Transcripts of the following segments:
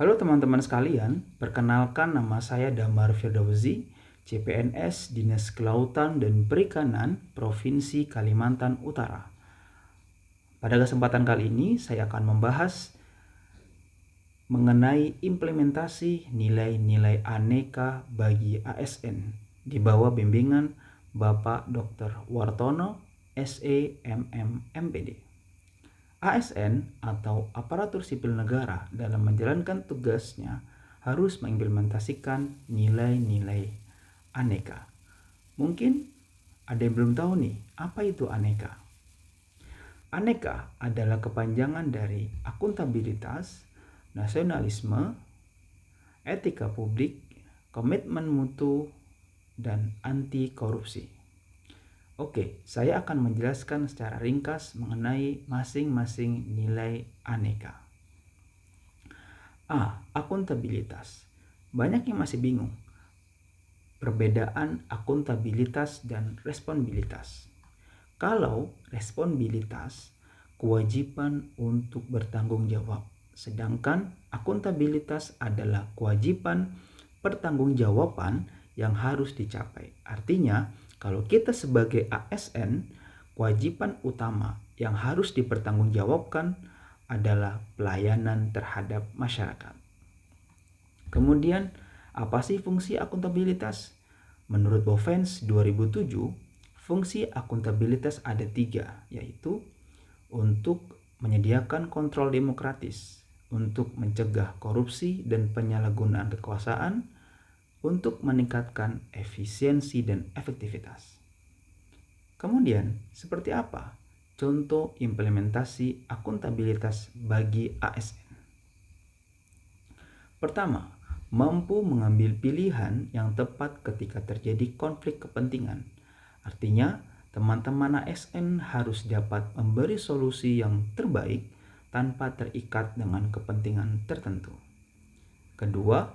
Halo teman-teman sekalian, perkenalkan nama saya Damar Firdausi, CPNS Dinas Kelautan dan Perikanan Provinsi Kalimantan Utara. Pada kesempatan kali ini saya akan membahas mengenai implementasi nilai-nilai aneka bagi ASN di bawah bimbingan Bapak Dr. Wartono, SE MM MPD. ASN atau aparatur sipil negara dalam menjalankan tugasnya harus mengimplementasikan nilai-nilai aneka. Mungkin ada yang belum tahu nih, apa itu aneka? Aneka adalah kepanjangan dari akuntabilitas, nasionalisme, etika publik, komitmen mutu, dan anti korupsi. Oke, saya akan menjelaskan secara ringkas mengenai masing-masing nilai aneka. A. Akuntabilitas. Banyak yang masih bingung perbedaan akuntabilitas dan responsibilitas. Kalau responsibilitas, kewajiban untuk bertanggung jawab, sedangkan akuntabilitas adalah kewajiban pertanggungjawaban yang harus dicapai. Artinya, kalau kita sebagai ASN, kewajiban utama yang harus dipertanggungjawabkan adalah pelayanan terhadap masyarakat. Kemudian, apa sih fungsi akuntabilitas? Menurut Bovens 2007, fungsi akuntabilitas ada 3, yaitu untuk menyediakan kontrol demokratis, untuk mencegah korupsi dan penyalahgunaan kekuasaan, untuk meningkatkan efisiensi dan efektivitas. Kemudian, seperti apa contoh implementasi akuntabilitas bagi ASN? Pertama, mampu mengambil pilihan yang tepat ketika terjadi konflik kepentingan. Artinya, teman-teman ASN harus dapat memberi solusi yang terbaik tanpa terikat dengan kepentingan tertentu. Kedua,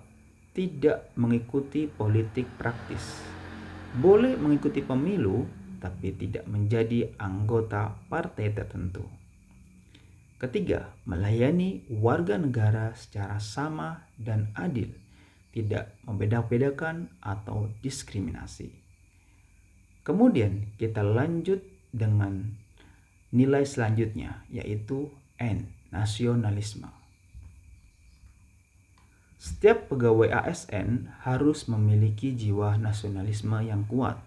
tidak mengikuti politik praktis. Boleh mengikuti pemilu, tapi tidak menjadi anggota partai tertentu. Ketiga, melayani warga negara secara sama dan adil, tidak membeda-bedakan atau diskriminasi. Kemudian kita lanjut dengan nilai selanjutnya, yaitu N, nasionalisme. Setiap pegawai ASN harus memiliki jiwa nasionalisme yang kuat,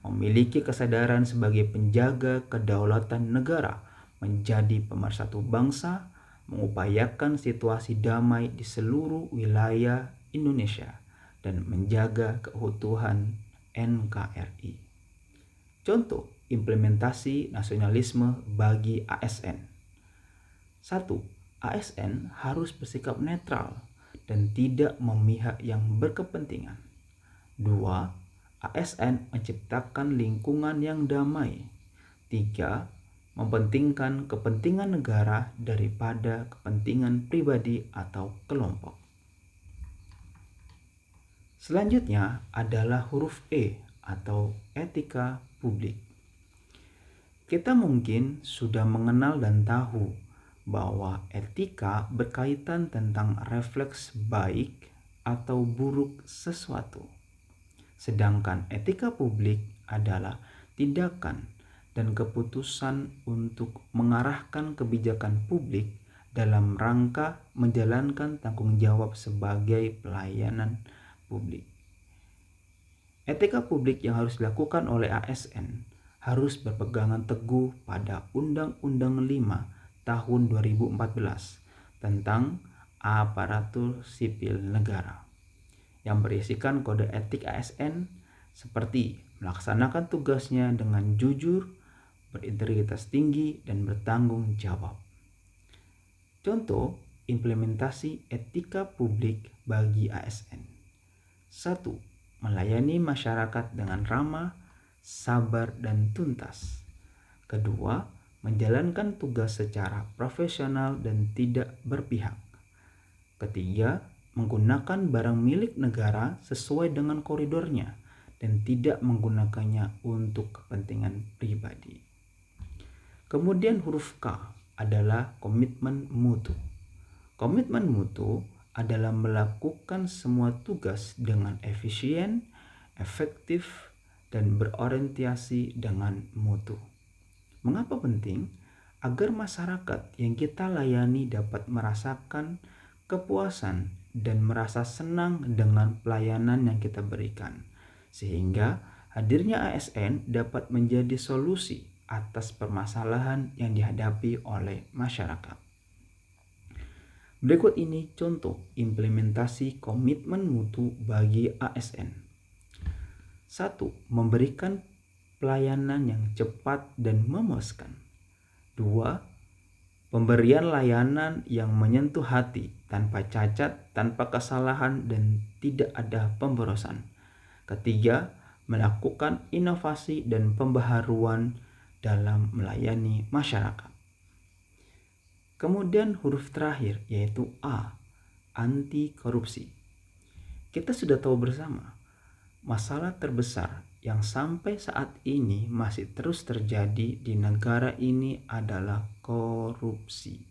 memiliki kesadaran sebagai penjaga kedaulatan negara, menjadi pemersatu bangsa, mengupayakan situasi damai di seluruh wilayah Indonesia, dan menjaga keutuhan NKRI. Contoh implementasi nasionalisme bagi ASN. 1. ASN harus bersikap netral dan tidak memihak yang berkepentingan. 2. ASN menciptakan lingkungan yang damai. 3. Mementingkan kepentingan negara daripada kepentingan pribadi atau kelompok. Selanjutnya adalah huruf E atau etika publik. Kita mungkin sudah mengenal dan tahu bahwa etika berkaitan tentang refleks baik atau buruk sesuatu. Sedangkan etika publik adalah tindakan dan keputusan untuk mengarahkan kebijakan publik dalam rangka menjalankan tanggung jawab sebagai pelayanan publik. Etika publik yang harus dilakukan oleh ASN harus berpegangan teguh pada Undang-Undang 5 tahun 2014 tentang aparatur sipil negara yang berisikan kode etik ASN seperti melaksanakan tugasnya dengan jujur, berintegritas tinggi, dan bertanggung jawab. Contoh implementasi etika publik bagi ASN. 1. Melayani masyarakat dengan ramah, sabar, dan tuntas. Kedua, menjalankan tugas secara profesional dan tidak berpihak. Ketiga, menggunakan barang milik negara sesuai dengan koridornya dan tidak menggunakannya untuk kepentingan pribadi. Kemudian huruf K adalah komitmen mutu. Komitmen mutu adalah melakukan semua tugas dengan efisien, efektif, dan berorientasi dengan mutu. Mengapa penting? Agar masyarakat yang kita layani dapat merasakan kepuasan dan merasa senang dengan pelayanan yang kita berikan, sehingga hadirnya ASN dapat menjadi solusi atas permasalahan yang dihadapi oleh masyarakat. Berikut ini contoh implementasi komitmen mutu bagi ASN. 1. Memberikan pelayanan yang cepat dan memuaskan. 2. Pemberian layanan yang menyentuh hati tanpa cacat, tanpa kesalahan, dan tidak ada pemborosan. 3. Melakukan inovasi dan pembaharuan dalam melayani masyarakat. Kemudian huruf terakhir yaitu A, anti korupsi. Kita sudah tahu bersama, masalah terbesar yang sampai saat ini masih terus terjadi di negara ini adalah korupsi.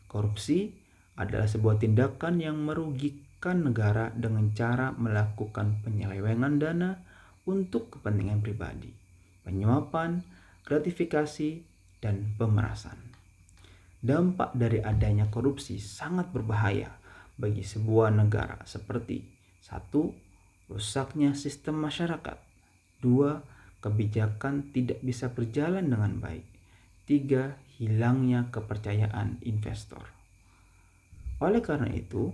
Korupsi adalah sebuah tindakan yang merugikan negara dengan cara melakukan penyelewengan dana untuk kepentingan pribadi, penyuapan, gratifikasi, dan pemerasan. Dampak dari adanya korupsi sangat berbahaya bagi sebuah negara seperti 1. Rusaknya sistem masyarakat. 2. Kebijakan tidak bisa berjalan dengan baik. 3. Hilangnya kepercayaan investor. Oleh karena itu,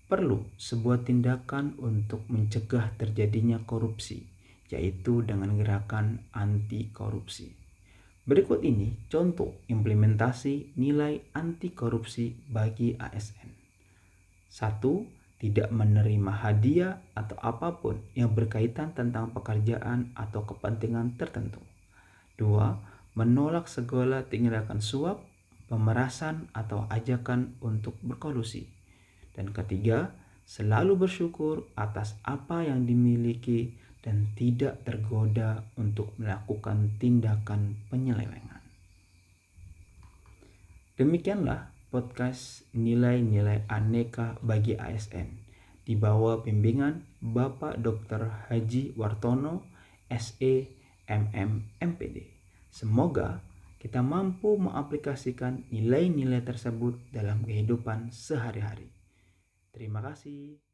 perlu sebuah tindakan untuk mencegah terjadinya korupsi, yaitu dengan gerakan anti korupsi. Berikut ini contoh implementasi nilai anti korupsi bagi ASN. 1. Tidak menerima hadiah atau apapun yang berkaitan tentang pekerjaan atau kepentingan tertentu. 2. Menolak segala tindakan suap, pemerasan, atau ajakan untuk berkolusi. Dan ketiga, selalu bersyukur atas apa yang dimiliki dan tidak tergoda untuk melakukan tindakan penyelewengan. Demikianlah podcast nilai-nilai aneka bagi ASN di bawah bimbingan Bapak Dr. Haji Wartono, SE, MM, MPD. Semoga kita mampu mengaplikasikan nilai-nilai tersebut dalam kehidupan sehari-hari. Terima kasih.